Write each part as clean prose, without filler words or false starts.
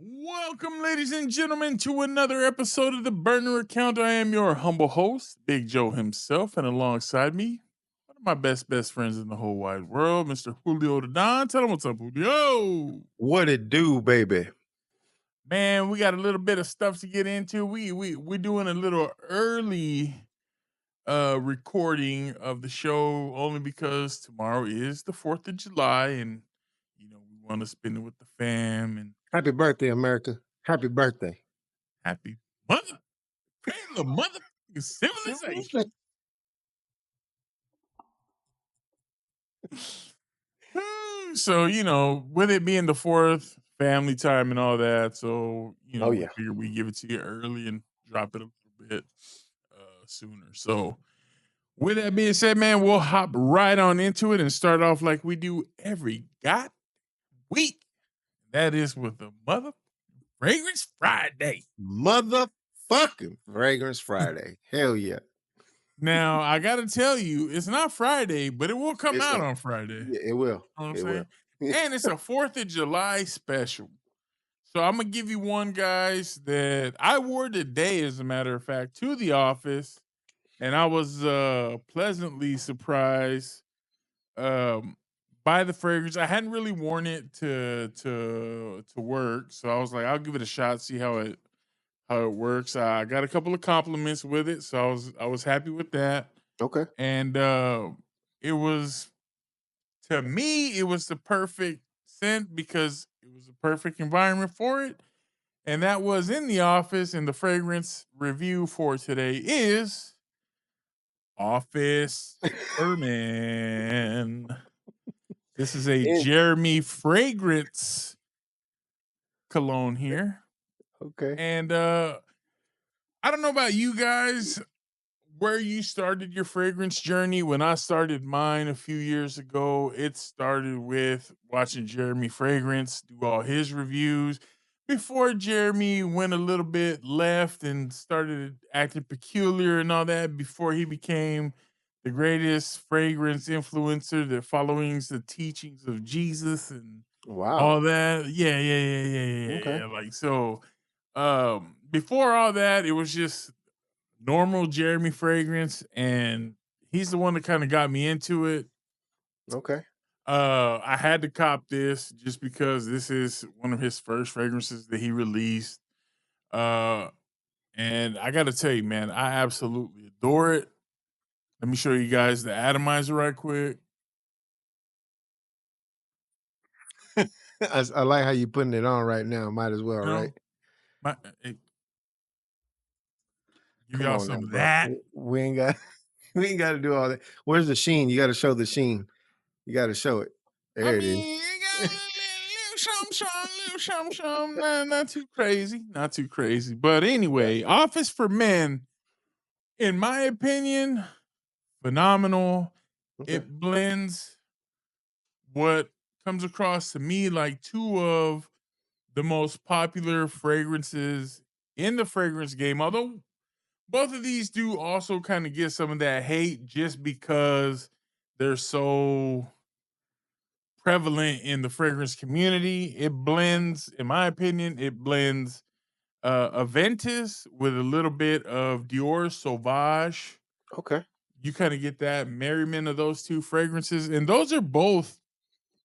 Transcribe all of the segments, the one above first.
Welcome, ladies and gentlemen, to another episode of the Burner Account. I am your humble host, Big Joe himself, and alongside me, one of my best friends in the whole wide world, Mr. Julio the Don. Tell him what's up, Julio. What it do, baby? Man, we got a little bit of stuff to get into. We're doing a little early recording of the show only because tomorrow is the 4th of July, and we want to spend it with the fam and Happy birthday, America. Happy birthday. happy mother. Praise the motherfucking civilization. So, with it being the 4th, family time and all that, so, Oh, we yeah. figure we give it to you early and drop it a little bit sooner. So, with that being said, man, we'll hop right on into it and start off like we do every god week. That is with the Mother Fragrance Friday. Motherfucking Fragrance Friday. Hell yeah. Now, I got to tell you, it's not Friday, but it will come It's out not. on Friday. Yeah, it will. You know what I'm It saying? will. And it's a 4th of July special. So I'm gonna give you one, guys, that I wore today, as a matter of fact, to the office, and I was pleasantly surprised by the fragrance. I hadn't really worn it to work, so I was like, I'll give it a shot, see how it works. I got a couple of compliments with it, so I was happy with that. Okay. And it was, to me, it was the perfect scent because it was a perfect environment for it. And that was in the office. And the fragrance review for today is Office Furman. This is a And- Jeremy fragrance cologne here. okay. And I don't know about you guys, where you started your fragrance journey. When I started mine a few years ago, it started with watching Jeremy Fragrance do all his reviews before Jeremy went a little bit left and started acting peculiar and all that, before he became the greatest fragrance influencer that followings the teachings of Jesus and all Wow. that. Yeah. Okay. Like, so before all that, it was just normal Jeremy fragrance, and he's the one that kind of got me into it. Okay. I had to cop this just because this is one of his first fragrances that he released. Uh, and I got to tell you, man, I absolutely adore it. Let me show you guys the atomizer right quick. I like how you putting it on right now. Might as well, You right? know, it, give Come y'all on now, some of bro. that. We ain't got we ain't got to do all that. Where's the sheen? You got to show the sheen. You got to show it. I There it is. mean, you got a little something. Not too crazy, not too crazy. But anyway, Gotcha. Office for Men, in my opinion, phenomenal. Okay. It blends what comes across to me like two of the most popular fragrances in the fragrance game. Although both of these do also kind of get some of that hate just because they're so prevalent in the fragrance community. It blends, in my opinion, it blends Aventus with a little bit of Dior Sauvage. Okay. You kind of get that merriment of those two fragrances, and those are both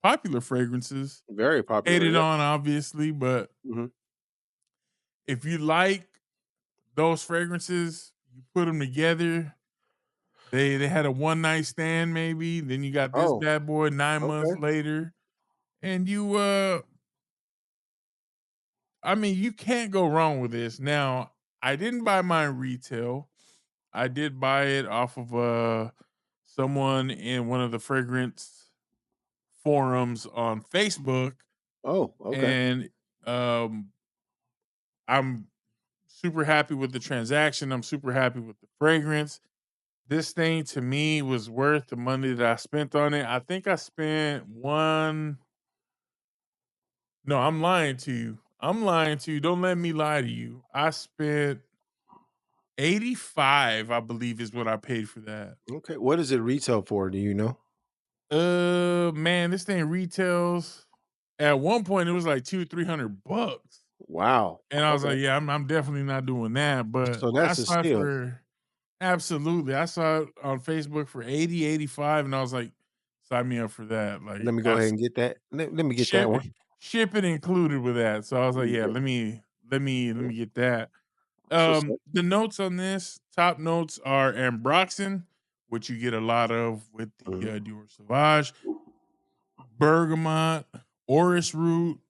popular fragrances. Very popular. Hated Yep. on, obviously, but Mhm. if you like those fragrances, you put them together. They had a one night stand, maybe. Then you got this Oh, bad boy 9 months okay. later, and I mean, you can't go wrong with this. Now, I didn't buy mine retail. I did buy it off of someone in one of the fragrance forums on Facebook, Oh, okay. and um I'm super happy with the transaction. I'm super happy with the fragrance. This thing to me was worth the money that I spent on it. I think I spent one. No, I'm lying to you. I'm lying to you. Don't let me lie to you. I spent 85, I believe, is what I paid for that. Okay. What does it retail for? Do you know? Man, this thing retails. At one point, it was like $200-300. Wow. And I was Okay. like, "Yeah, I'm definitely not doing that," but So I that's a saw it steal. for absolutely, I saw it on Facebook for 80, 85, and I was like, "Sign me up for that," like, Let me go ahead abs and get that. Let me get that ship one. shipping included with that, so I was like, "Yeah, Yeah. let me get that." That's what's up. The notes on this, top notes are ambroxan, which you get a lot of with the, Mhm. Dior Sauvage, bergamot, orris root.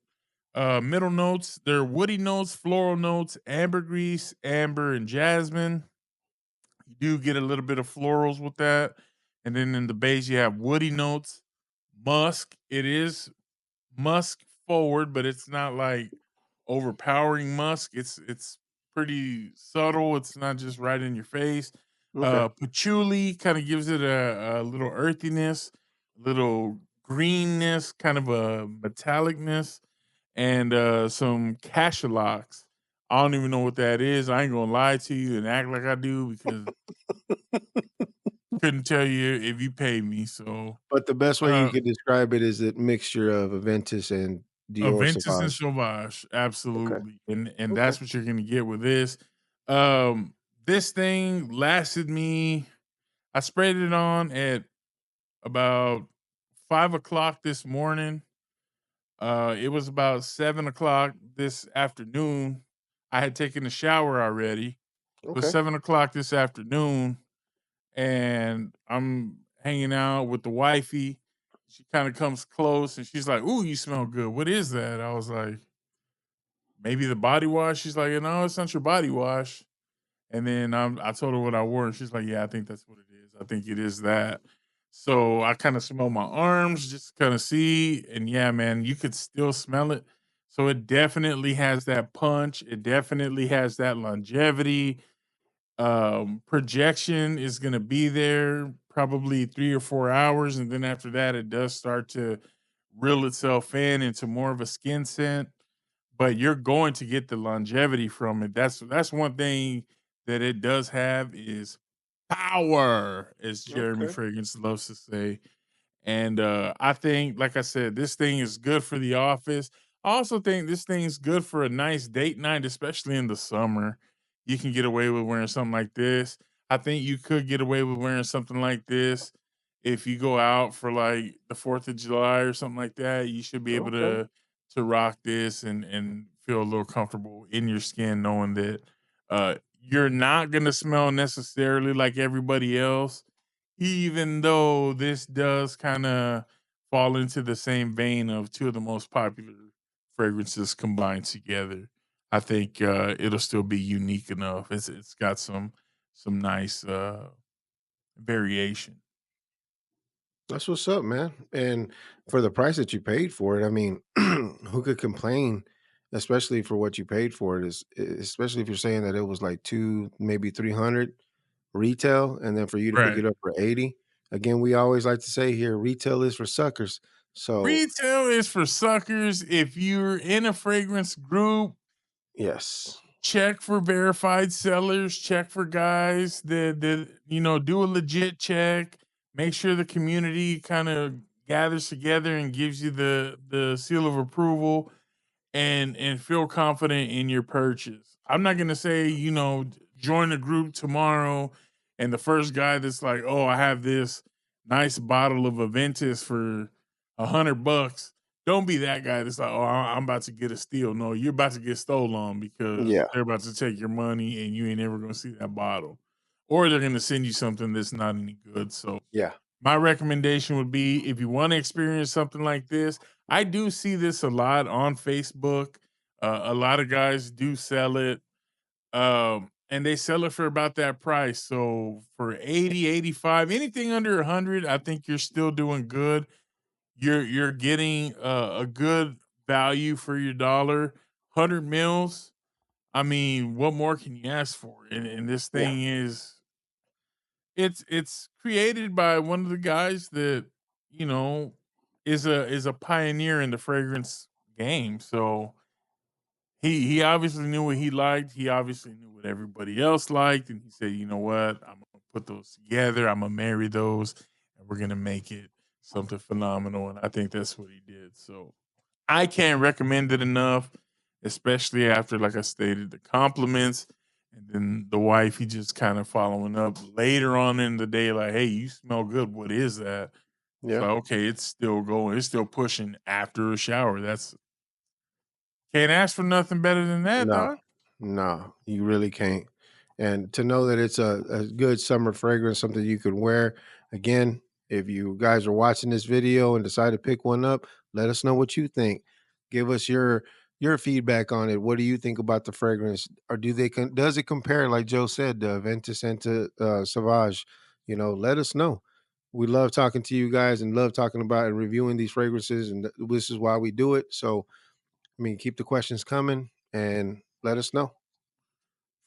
Middle notes, they're woody notes, floral notes, ambergris, amber, and jasmine. You do get a little bit of florals with that. And then in the base, you have woody notes, musk. It is musk forward, but it's not like overpowering musk. It's pretty subtle. It's not just right in your face. Okay. Patchouli kind of gives it a little earthiness, a little greenness, kind of a metallicness, and some cachalots. I don't even know what that is. I ain't gonna lie to you and act like I do because couldn't tell you if you paid me. So But the best way you uh could describe it is a mixture of Aventus and Dior Aventus and Sauvage. Sauvage, Okay. absolutely. And Okay. that's what you're gonna get with this. Um this thing lasted me, I sprayed it on at about 5 o'clock this morning. It was about 7 o'clock this afternoon. I had taken a shower already. It was Okay. 7 o'clock this afternoon, and I'm hanging out with the wifey. She kind of comes close and she's like, "Ooh, you smell good. What is that?" I was like, "Maybe the body wash." She's like, "No, it's not your body wash." And then I told her what I wore, and she's like, "Yeah, I think that's what it is. I think it is that." So I kind of smell my arms, just kind of see, and yeah, man, you could still smell it. So it definitely has that punch. It definitely has that longevity. Projection is going to be there probably 3 or 4 hours, and then after that, it does start to reel itself in into more of a skin scent, but you're going to get the longevity from it. That's one thing that it does have is power, as Jeremy Okay. Fragrance loves to say. And I think, like I said, this thing is good for the office. I also think this thing's good for a nice date night, especially in the summer. You can get away with wearing something like this. I think you could get away with wearing something like this if you go out for like the 4th of July or something like that. You should be able Okay. to rock this and feel a little comfortable in your skin, knowing that you're not gonna smell necessarily like everybody else, even though this does kinda fall into the same vein of 2 of the most popular fragrances combined together. I think, it'll still be unique enough. It's got some nice, variation. That's what's up, man. And for the price that you paid for it, I mean, who could complain, especially for what you paid for it, especially if you're saying that it was like two, maybe 300 retail, and then for you to pick Right. it up for 80. Again, we always like to say here, retail is for suckers. So Retail is for suckers. If you're in a fragrance group, yes. check for verified sellers, check for guys that do a legit check, make sure the community kind of gathers together and gives you the seal of approval, and feel confident in your purchase. I'm not going to say, join the group tomorrow and the first guy that's like, "Oh, I have this nice bottle of Aventus for $100." Don't be that guy that's like, "Oh, I'm about to get a steal." No, you're about to get stole on because Yeah. they're about to take your money and you ain't ever going to see that bottle. Or they're going to send you something that's not any good. So Yeah. my recommendation would be, if you want to experience something like this, I do see this a lot on Facebook. A lot of guys do sell it, and they sell it for about that price. So for 80, 85, anything under 100, I think you're still doing good. You're getting a good value for your dollar. 100 mils. I mean, what more can you ask for? And this Yeah. thing is, it's created by one of the guys that, you know, is a pioneer in the fragrance game. So he obviously knew what he liked. He obviously knew what everybody else liked, and he said, "You know what? I'm gonna put those together. I'm gonna marry those, and we're gonna make it something phenomenal." And I think that's what he did. So I can't recommend it enough. especially after, like I stated, the compliments, and then the wifey just kind of following up later on in the day, like, "Hey, you smell good. What is that?" It's Yeah. like, okay, it's still going. It's still pushing after a shower. That's can't ask for nothing better than that, No, dog. no, you really can't. And to know that it's a good summer fragrance, something you could wear. Again, if you guys are watching this video and decide to pick one up, let us know what you think. Give us your feedback on it. What do you think about the fragrance? Or do they does it compare, like Joe said, the Venta Santa Sauvage? Let us know. We love talking to you guys and love talking about and reviewing these fragrances, and this is why we do it. So I mean, keep the questions coming and let us know.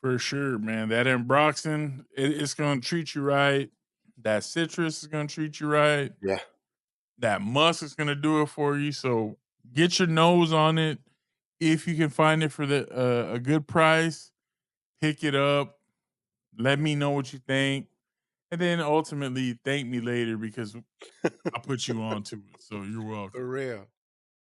For sure, man. That Ambroxan, it's gonna treat you right. That citrus is gonna treat you right. Yeah. That musk is gonna do it for you. So get your nose on it. If you can find it for a good price, pick it up. Let me know what you think, and then ultimately thank me later because I put you on to it. So you're welcome. For real.